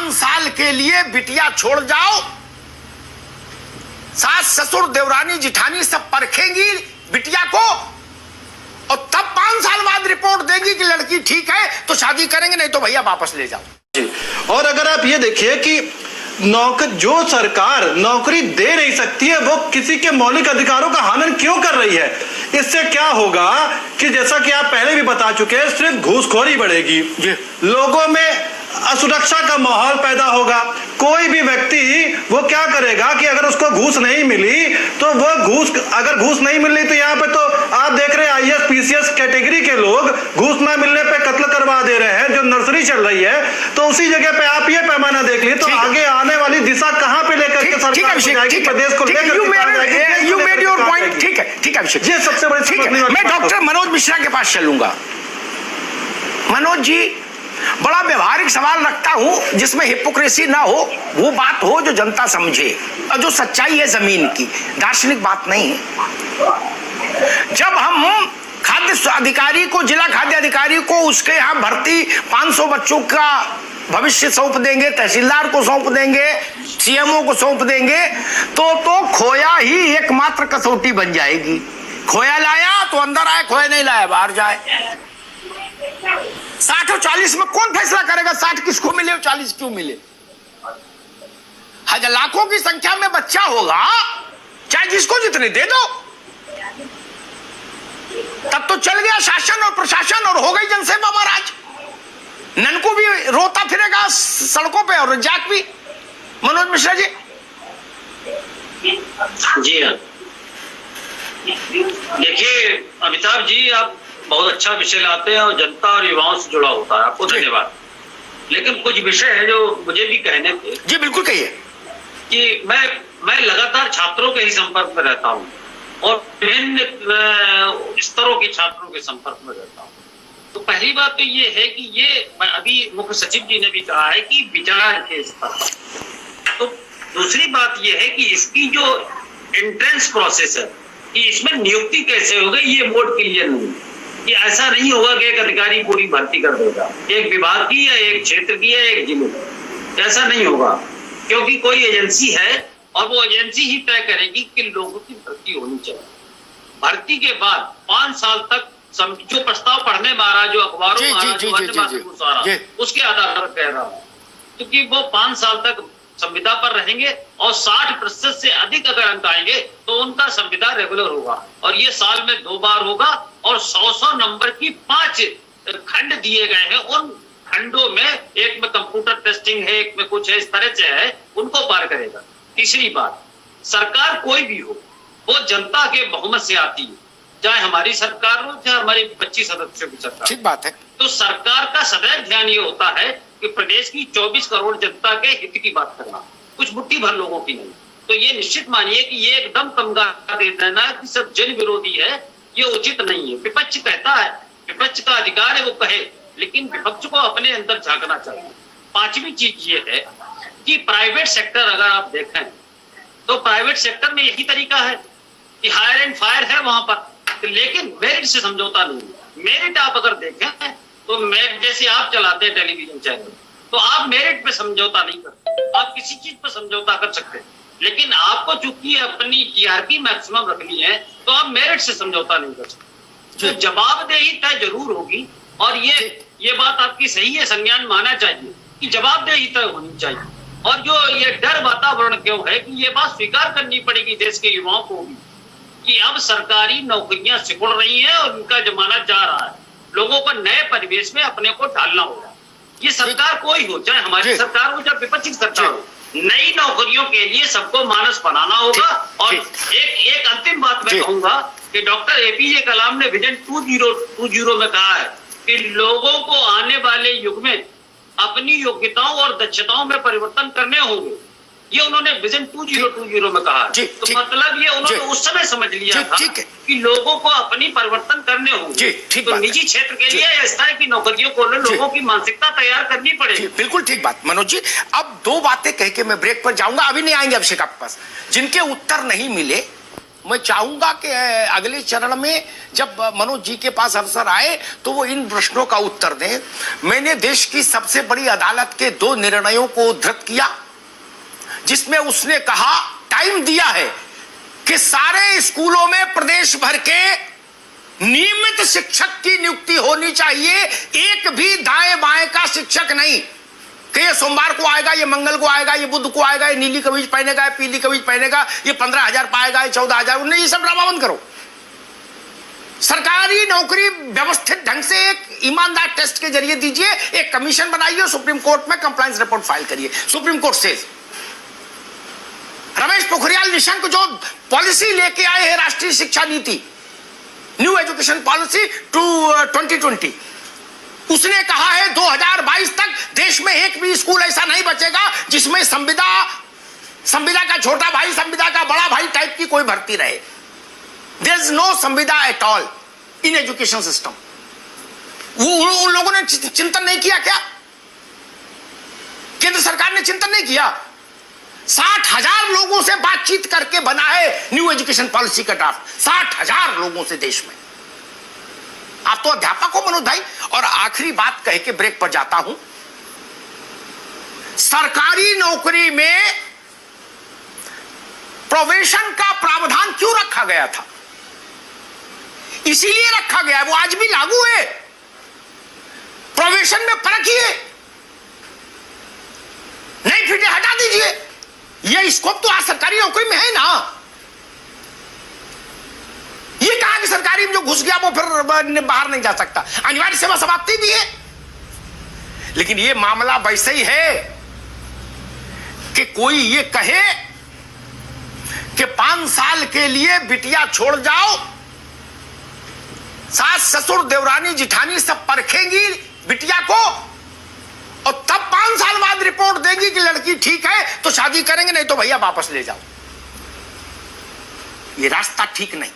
5 साल के लिए बिटिया छोड़ जाओ, सास ससुर देवरानी जिठानी सब परखेंगी बिटिया को, और तब 5 साल बाद रिपोर्ट देगी कि लड़की ठीक है तो शादी करेंगे, नहीं तो भैया वापस ले जाओ। और अगर आप ये देखिए कि जो सरकार नौकरी दे नहीं सकती है वो किसी के मौलिक अधिकारों का हनन क्यों कर रही है? इससे क्या होगा कि जैसा कि आप पहले भी बता चुके हैं, सिर्फ घूसखोरी बढ़ेगी, लोगों में असुरक्षा का माहौल पैदा होगा। कोई भी व्यक्ति वो क्या करेगा कि अगर उसको घूस नहीं मिली तो वो अगर घूस नहीं मिल रही तो यहाँ पे तो आप देख रहे हैं आईएएस पीसीएस कैटेगरी के लोग घूस ना मिलने पे कत्ल करवा दे रहे हैं, जो नर्सरी चल रही है। तो उसी जगह पे आप ये पैमाना देख लिए तो आगे आने वाली दिशा कहां पे लेकर के सरकार जाएगी, प्रदेश को लेकर। यू मेड योर पॉइंट, ठीक है अभिषेक, ये सबसे बड़ी ठीक है। मैं डॉक्टर मनोज मिश्रा के पास चलूंगा। मनोज जी, बड़ा व्यवहारिक सवाल रखता हूं जिसमें हिपोक्रेसी ना हो, वो बात हो जो जनता समझे और जो सच्चाई है जमीन की, दार्शनिक बात नहीं है। जब हम खाद्य अधिकारी को, जिला खाद्य अधिकारी को उसके यहां भर्ती 500 बच्चों का भविष्य सौंप देंगे, तहसीलदार को सौंप देंगे, सीएमओ को सौंप देंगे, तो खोया ही एकमात्र कसौटी बन जाएगी। खोया लाया तो अंदर आए, खोया नहीं लाया बाहर जाए। 60 और 40 में कौन फैसला करेगा 60 किसको मिले और 40 क्यों मिले? हजार लाखों की संख्या में बच्चा होगा, चाहे जिसको जितने दे दो, तब तो चल गया शासन और प्रशासन और हो गई जनसेवा महाराज। ननकू भी रोता फिरेगा सड़कों पे और रज्जाक भी। मनोज मिश्रा जी। जी हाँ, देखिए अमिताभ जी, आप बहुत अच्छा विषय लाते हैं और जनता और युवाओं से जुड़ा होता है, आपको धन्यवाद। लेकिन कुछ विषय है जो मुझे भी कहने थे। जी बिल्कुल कहिए। कि मैं लगातार छात्रों के ही संपर्क में रहता हूँ और विभिन्न स्तरों के छात्रों के संपर्क में रहता हूँ। तो पहली बात तो ये है कि ये अभी मुख्य सचिव जी ने भी कहा है कि विचार के स्तर पर। तो दूसरी बात ये है कि इसकी जो एंट्रेंस प्रोसेस है कि इसमें नियुक्ति कैसे होगी, ये बोर्ड क्लियर नहीं है। कि ऐसा नहीं होगा कि एक अधिकारी पूरी भर्ती कर देगा, एक विभाग की या एक क्षेत्र की या एक जिले की, ऐसा नहीं होगा। क्योंकि कोई एजेंसी है और वो एजेंसी ही तय करेगी कि लोगों की भर्ती होनी चाहिए। भर्ती के बाद 5 साल तक जो प्रस्ताव पढ़ने में आ रहा, जो अखबारों में आ रहा, उसके आधार पर कह रहा हूँ, क्योंकि वो 5 साल तक संविदा पर रहेंगे और 60% से अधिक अगर अंक आएंगे तो उनका संविदा रेगुलर होगा। और ये साल में 2 बार होगा और 100 नंबर की 5 खंड दिए गए हैं। उन खंडों में एक में कंप्यूटर टेस्टिंग है, एक में कुछ है, इस तरह से है, उनको पार करेगा। तीसरी बात, सरकार कोई भी हो वो जनता के बहुमत से आती है, चाहे हमारी सरकार हो चाहे हमारी 25 सदस्यों की सरकार। ठीक बात है। तो सरकार का सदैव ध्यान ये होता है कि प्रदेश की 24 करोड़ जनता के हित की बात करना, कुछ मुट्ठी भर लोगों की नहीं। तो ये निश्चित मानिए कि ये एकदम तमगा दे देना कि सब जन विरोधी है, ये उचित नहीं है। विपक्ष कहता है, विपक्ष का अधिकार है वो कहे, लेकिन विपक्ष को अपने अंदर झांकना चाहिए। 5वीं चीज ये है कि प्राइवेट सेक्टर अगर आप देखें तो प्राइवेट सेक्टर में यही तरीका है कि हायर एंड फायर है वहां पर, लेकिन मेरिट से समझौता नहीं है। मेरिट आप अगर देखें तो मेरिट, जैसे आप चलाते हैं टेलीविजन चैनल, तो आप मेरिट पे समझौता नहीं करते, आप किसी चीज पर समझौता कर सकते हैं, लेकिन आपको चूंकि अपनी टीआरपी मैक्सिमम रखनी है तो आप मेरिट से समझौता नहीं कर सकते। तो जवाबदेही तय जरूर होगी और ये बात आपकी सही है, संज्ञान माना चाहिए कि जवाबदेही तय होनी चाहिए। और जो ये डर वातावरण क्यों है कि ये बात स्वीकार करनी पड़ेगी देश के युवाओं को भी कि अब सरकारी नौकरियां सिकुड़ रही हैं और उनका जमाना जा रहा है। लोगों को नए परिवेश में अपने को ढालना होगा। ये सरकार कोई हो, चाहे हमारी सरकार हो चाहे विपक्षी सरकार हो, नई नौकरियों के लिए सबको मानस बनाना होगा। और एक अंतिम बात मैं कहूंगा कि डॉक्टर एपीजे कलाम ने विजन 2020 में कहा है कि लोगों को आने वाले युग में अपनी योग्यताओं और दक्षताओं में परिवर्तन करने होंगे। ये उन्होंने विजन 2020 में कहा। तो मतलब ये उन्होंने उस समय समझ लिया था कि लोगों को अपनी परिवर्तन करने होंगे। तो निजी क्षेत्र के लिए इस तरह की नौकरियों को लोगों की मानसिकता तैयार करनी पड़ेगी। बिल्कुल ठीक बात मनोज जी। अब 2 बातें कह के मैं ब्रेक पर जाऊंगा, अभी नहीं आएंगे अभिषेक आपके पास। जिनके उत्तर नहीं मिले मैं चाहूंगा कि अगले चरण में जब मनोज जी के पास अवसर आए तो वो इन प्रश्नों का उत्तर दें। मैंने देश की सबसे बड़ी अदालत के 2 निर्णयों को उद्धृत किया, जिसमें उसने कहा, टाइम दिया है कि सारे स्कूलों में प्रदेश भर के नियमित शिक्षक की नियुक्ति होनी चाहिए, एक भी दाएं बाएं का शिक्षक नहीं कि ये सोमवार को आएगा, ये मंगल को आएगा, ये बुध को आएगा, ये नीली कमीज पहनेगा, ये पीली कमीज पहनेगा, ये 15,000 पाएगा, ये 14,000। उन्हें ये सब ड्रामा बंद करो। सरकारी नौकरी व्यवस्थित ढंग से एक ईमानदार टेस्ट के जरिए दीजिए, एक कमीशन बनाइए, सुप्रीम कोर्ट में कंप्लायंस रिपोर्ट फाइल करिए। सुप्रीम कोर्ट से रमेश पोखरियाल निशंक जो पॉलिसी लेके आए हैं, राष्ट्रीय शिक्षा नीति, न्यू एजुकेशन पॉलिसी 2020, उसने कहा है 2022 तक देश में एक भी स्कूल ऐसा नहीं बचेगा जिसमें संविदा का छोटा भाई, संविदा का बड़ा भाई टाइप की कोई भर्ती रहे। देयर इज नो संविदा at all in education system. उन लोगों ने चिंतन नहीं किया क्या? केंद्र सरकार ने चिंतन नहीं किया? 60,000 लोगों से बातचीत करके बना है न्यू एजुकेशन पॉलिसी का ड्राफ्ट, 60,000 लोगों से देश में। आप तो अध्यापक हो मनोज भाई। और आखिरी बात कह के ब्रेक पर जाता हूं, सरकारी नौकरी में प्रोबेशन का प्रावधान क्यों रखा गया था? इसीलिए रखा गया है, वो आज भी लागू है। प्रोबेशन में परखिए, नहीं फिटे हटा दीजिए। ये स्कोप तो आज सरकारी नौकरी में है ना। ये कहा कि सरकारी में जो घुस गया वो फिर बाहर नहीं जा सकता, अनिवार्य सेवा समाप्ति भी है। लेकिन ये मामला वैसे ही है कि कोई ये कहे कि 5 साल के लिए बिटिया छोड़ जाओ, सास ससुर देवरानी जिठानी सब परखेंगी बिटिया को, और तब 5 साल बाद रिपोर्ट देंगी कि लड़की ठीक है तो शादी करेंगे, नहीं तो भैया वापस ले जाओ। ये रास्ता ठीक नहीं।